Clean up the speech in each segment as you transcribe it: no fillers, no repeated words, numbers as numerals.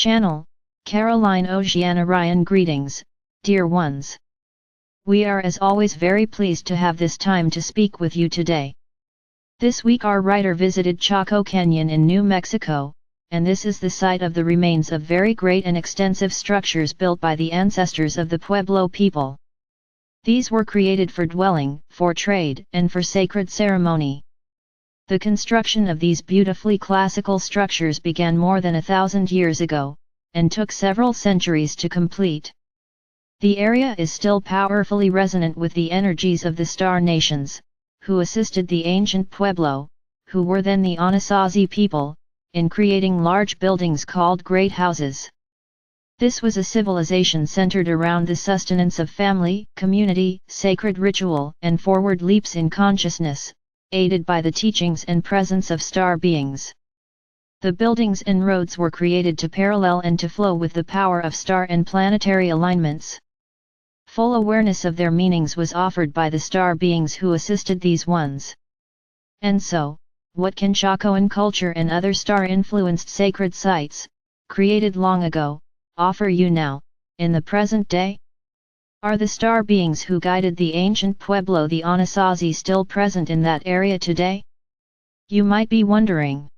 channel. Caroline Oceana Ryan. Greetings, dear ones. We are as always very pleased to have this time to speak with you today. This week our writer visited Chaco Canyon in New Mexico, and this is the site of the remains of very great and extensive structures built by the ancestors of the Pueblo people. These were created for dwelling, for trade, and for sacred ceremony. The construction of these beautifully classical structures began more than 1,000 years ago, and took several centuries to complete. The area is still powerfully resonant with the energies of the Star Nations, who assisted the ancient Pueblo, who were then the Anasazi people, in creating large buildings called great houses. This was a civilization centered around the sustenance of family, community, sacred ritual, and forward leaps in consciousness, aided by the teachings and presence of star beings. The buildings and roads were created to parallel and to flow with the power of star and planetary alignments. Full awareness of their meanings was offered by the star beings who assisted these ones. And so, what can Chacoan culture and other star-influenced sacred sites, created long ago, offer you now, in the present day? Are the star beings who guided the ancient Pueblo the Anasazi still present in that area today? You might be wondering.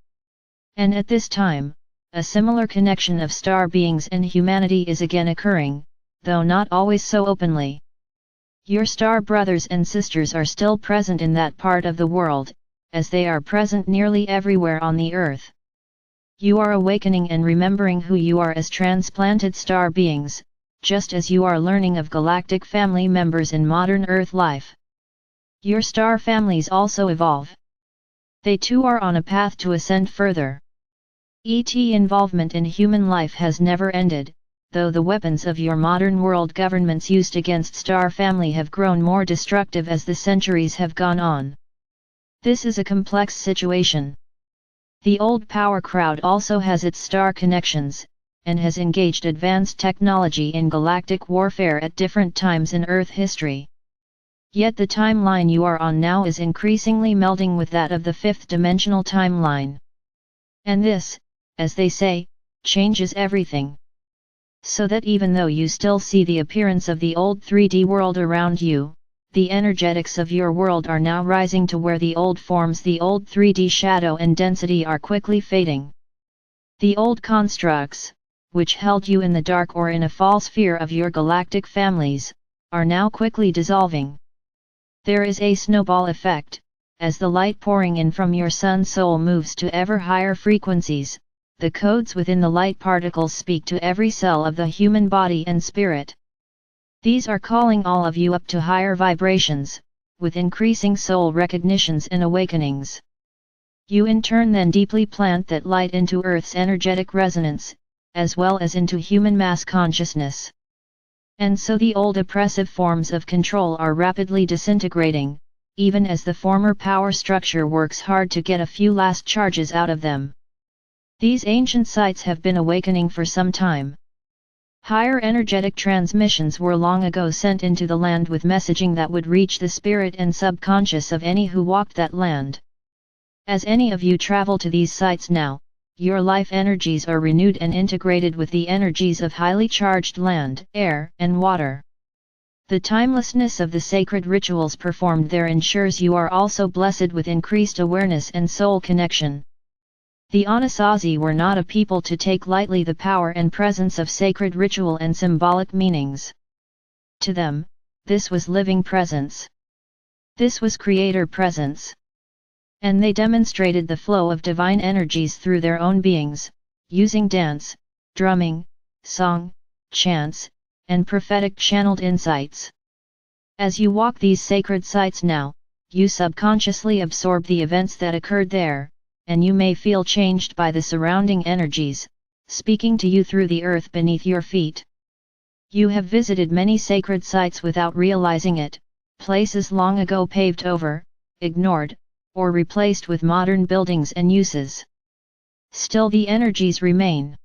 And at this time, a similar connection of star beings and humanity is again occurring, though not always so openly. Your star brothers and sisters are still present in that part of the world, as they are present nearly everywhere on the earth. You are awakening and remembering who you are as transplanted star beings, just as you are learning of galactic family members in modern Earth life. Your star families also evolve. They too are on a path to ascend further. ET involvement in human life has never ended, though the weapons of your modern world governments used against star family have grown more destructive as the centuries have gone on. This is a complex situation. The old power crowd also has its star connections, and has engaged advanced technology in galactic warfare at different times in Earth history. Yet the timeline you are on now is increasingly melding with that of the fifth-dimensional timeline. And this, as they say, changes everything. So that even though you still see the appearance of the old 3D world around you, the energetics of your world are now rising to where the old forms, the old 3D shadow and density are quickly fading. The old constructs, which held you in the dark or in a false fear of your galactic families, are now quickly dissolving. There is a snowball effect, as the light pouring in from your sun soul moves to ever higher frequencies. The codes within the light particles speak to every cell of the human body and spirit. These are calling all of you up to higher vibrations, with increasing soul recognitions and awakenings. You in turn then deeply plant that light into Earth's energetic resonance, as well as into human mass consciousness. And so the old oppressive forms of control are rapidly disintegrating, even as the former power structure works hard to get a few last charges out of them. These ancient sites have been awakening for some time. Higher energetic transmissions were long ago sent into the land with messaging that would reach the spirit and subconscious of any who walked that land. As any of you travel to these sites now, your life energies are renewed and integrated with the energies of highly charged land, air, and water. The timelessness of the sacred rituals performed there ensures you are also blessed with increased awareness and soul connection. The Anasazi were not a people to take lightly the power and presence of sacred ritual and symbolic meanings. To them, this was living presence. This was creator presence. And they demonstrated the flow of divine energies through their own beings, using dance, drumming, song, chants, and prophetic channeled insights. As you walk these sacred sites now, you subconsciously absorb the events that occurred there, and you may feel changed by the surrounding energies, speaking to you through the earth beneath your feet. You have visited many sacred sites without realizing it, places long ago paved over, ignored, or replaced with modern buildings and uses. Still the energies remain.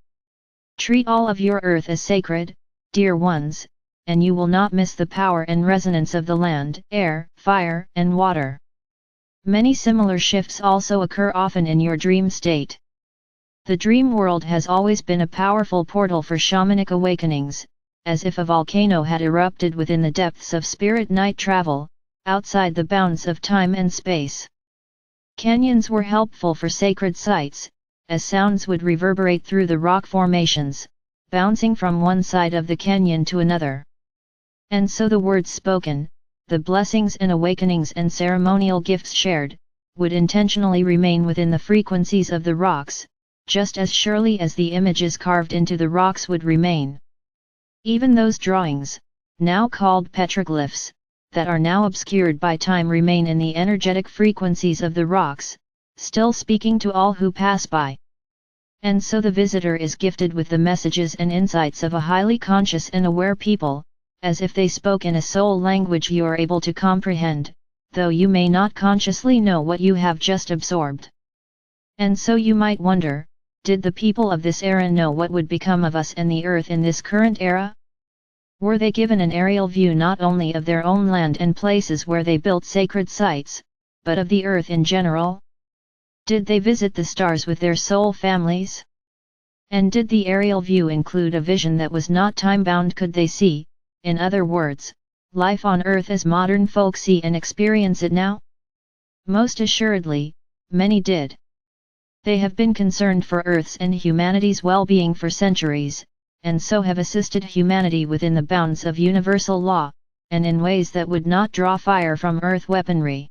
Treat all of your earth as sacred, dear ones, and you will not miss the power and resonance of the land, air, fire, and water. Many similar shifts also occur often in your dream state. The dream world has always been a powerful portal for shamanic awakenings, as if a volcano had erupted within the depths of spirit night travel, outside the bounds of time and space. Canyons were helpful for sacred sites, as sounds would reverberate through the rock formations, bouncing from one side of the canyon to another. And so the words spoken, the blessings and awakenings and ceremonial gifts shared, would intentionally remain within the frequencies of the rocks, just as surely as the images carved into the rocks would remain. Even those drawings, now called petroglyphs, that are now obscured by time remain in the energetic frequencies of the rocks, still speaking to all who pass by. And so the visitor is gifted with the messages and insights of a highly conscious and aware people, as if they spoke in a soul language you are able to comprehend, though you may not consciously know what you have just absorbed. And so you might wonder, did the people of this era know what would become of us and the earth in this current era? Were they given an aerial view not only of their own land and places where they built sacred sites, but of the earth in general? Did they visit the stars with their soul families? And did the aerial view include a vision that was not time-bound? Could they see, in other words, life on Earth as modern folk see and experience it now? Most assuredly, many did. They have been concerned for Earth's and humanity's well-being for centuries, and so have assisted humanity within the bounds of universal law, and in ways that would not draw fire from Earth weaponry.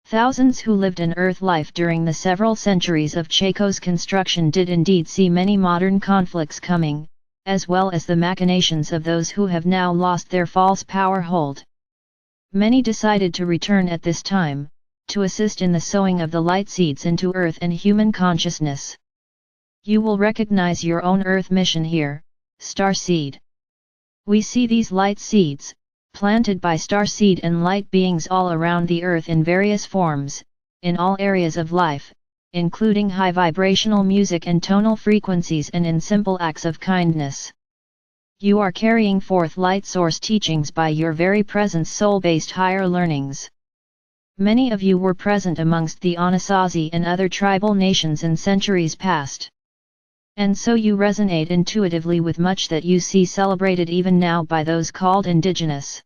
Thousands who lived an Earth life during the several centuries of Chaco's construction did indeed see many modern conflicts coming, as well as the machinations of those who have now lost their false power hold. Many decided to return at this time, to assist in the sowing of the light seeds into Earth and human consciousness. You will recognize your own Earth mission here, Starseed. We see these light seeds, planted by Starseed and light beings all around the Earth in various forms, in all areas of life, including high vibrational music and tonal frequencies and in simple acts of kindness. You are carrying forth light source teachings by your very presence, soul-based higher learnings. Many of you were present amongst the Anasazi and other tribal nations in centuries past. And so you resonate intuitively with much that you see celebrated even now by those called Indigenous.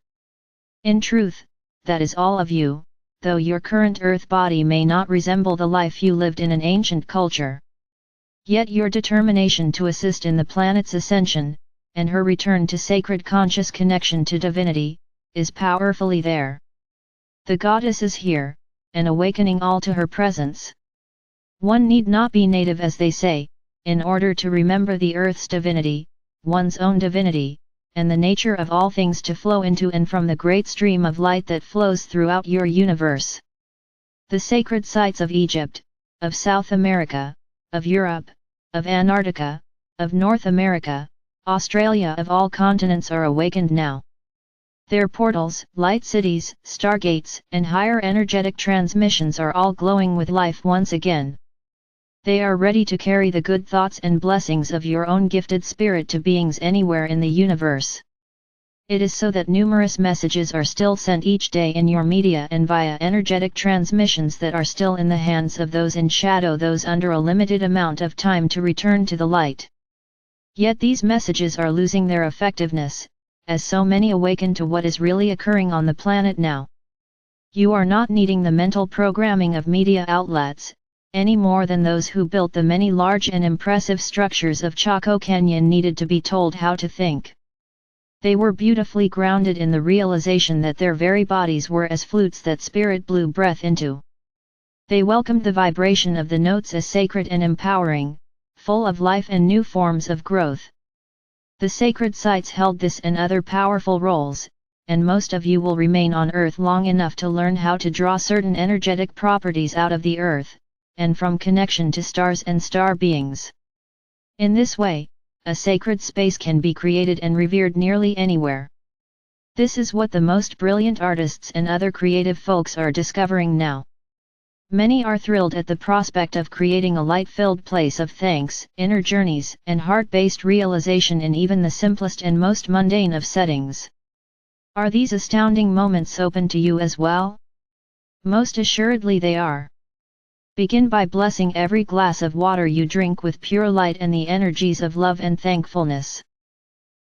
In truth, that is all of you, though your current Earth body may not resemble the life you lived in an ancient culture. Yet your determination to assist in the planet's ascension, and her return to sacred conscious connection to divinity, is powerfully there. The goddess is here, and awakening all to her presence. One need not be native, as they say, in order to remember the Earth's divinity, one's own divinity, and the nature of all things to flow into and from the great stream of light that flows throughout your universe. The sacred sites of Egypt, of South America, of Europe, of Antarctica, of North America, Australia, of all continents are awakened now. Their portals, light cities, stargates, and higher energetic transmissions are all glowing with life once again. They are ready to carry the good thoughts and blessings of your own gifted spirit to beings anywhere in the universe. It is so that numerous messages are still sent each day in your media and via energetic transmissions that are still in the hands of those in shadow, those under a limited amount of time to return to the light. Yet these messages are losing their effectiveness, as so many awaken to what is really occurring on the planet now. You are not needing the mental programming of media outlets, any more than those who built the many large and impressive structures of Chaco Canyon needed to be told how to think. They were beautifully grounded in the realization that their very bodies were as flutes that spirit blew breath into. They welcomed the vibration of the notes as sacred and empowering, full of life and new forms of growth. The sacred sites held this and other powerful roles, and most of you will remain on Earth long enough to learn how to draw certain energetic properties out of the Earth, and from connection to stars and star beings. In this way, a sacred space can be created and revered nearly anywhere. This is what the most brilliant artists and other creative folks are discovering now. Many are thrilled at the prospect of creating a light-filled place of thanks, inner journeys, and heart-based realization in even the simplest and most mundane of settings. Are these astounding moments open to you as well? Most assuredly they are. Begin by blessing every glass of water you drink with pure light and the energies of love and thankfulness.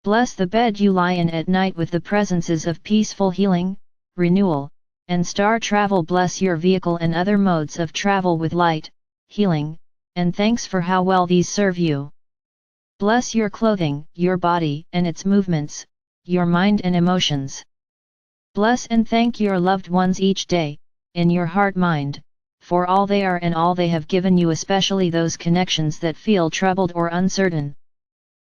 Bless the bed you lie in at night with the presences of peaceful healing, renewal, and star travel. Bless your vehicle and other modes of travel with light, healing, and thanks for how well these serve you. Bless your clothing, your body and its movements, your mind and emotions. Bless and thank your loved ones each day, in your heart-mind, for all they are and all they have given you, especially those connections that feel troubled or uncertain.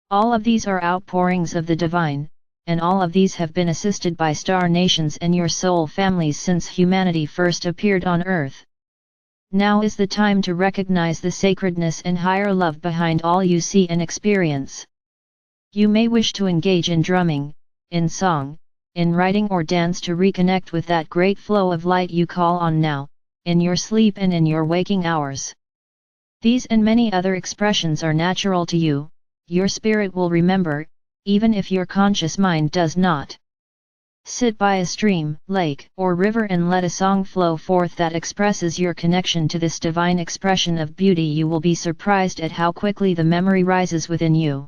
All of these are outpourings of the divine, and all of these have been assisted by star nations and your soul families since humanity first appeared on Earth. Now is the time to recognize the sacredness and higher love behind all you see and experience. You may wish to engage in drumming, in song, in writing or dance to reconnect with that great flow of light you call on now, in your sleep and in your waking hours. These and many other expressions are natural to you, your spirit will remember, even if your conscious mind does not. Sit by a stream, lake, or river and let a song flow forth that expresses your connection to this divine expression of beauty. You will be surprised at how quickly the memory rises within you.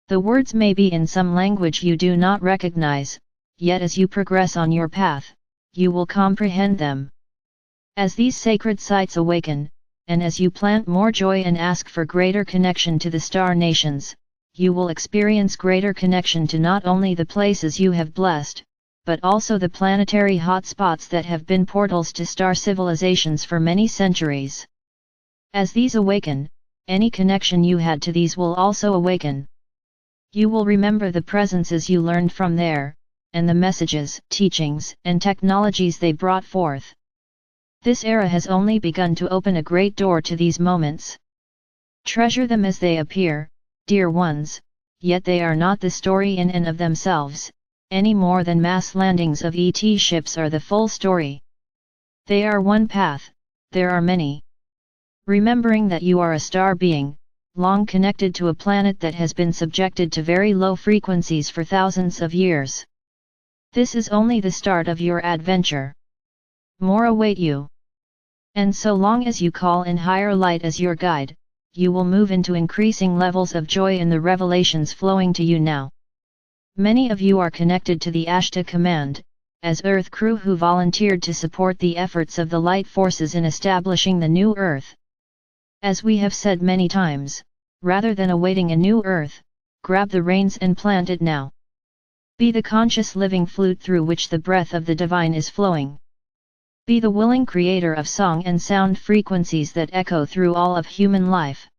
The words may be in some language you do not recognize, yet as you progress on your path, you will comprehend them. As these sacred sites awaken, and as you plant more joy and ask for greater connection to the star nations, you will experience greater connection to not only the places you have blessed, but also the planetary hotspots that have been portals to star civilizations for many centuries. As these awaken, any connection you had to these will also awaken. You will remember the presences you learned from there, and the messages, teachings, and technologies they brought forth. This era has only begun to open a great door to these moments. Treasure them as they appear, dear ones, yet they are not the story in and of themselves, any more than mass landings of ET ships are the full story. They are one path, there are many. Remembering that you are a star being, long connected to a planet that has been subjected to very low frequencies for thousands of years. This is only the start of your adventure. More await you. And so long as you call in higher light as your guide, you will move into increasing levels of joy in the revelations flowing to you now. Many of you are connected to the Ashta Command, as Earth crew who volunteered to support the efforts of the light forces in establishing the new Earth. As we have said many times, rather than awaiting a new Earth, grab the reins and plant it now. Be the conscious living flute through which the breath of the divine is flowing. Be the willing creator of song and sound frequencies that echo through all of human life.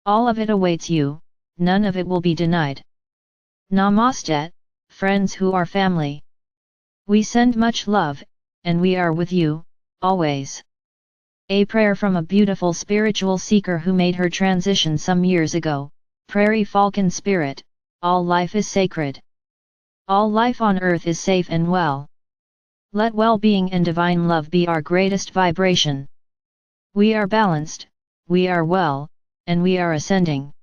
All of it awaits you, none of it will be denied. Namaste, friends who are family. We send much love, and we are with you, always. A prayer from a beautiful spiritual seeker who made her transition some years ago. Prairie Falcon Spirit, all life is sacred. All life on earth is safe and well. Let well-being and divine love be our greatest vibration. We are balanced, we are well, and we are ascending.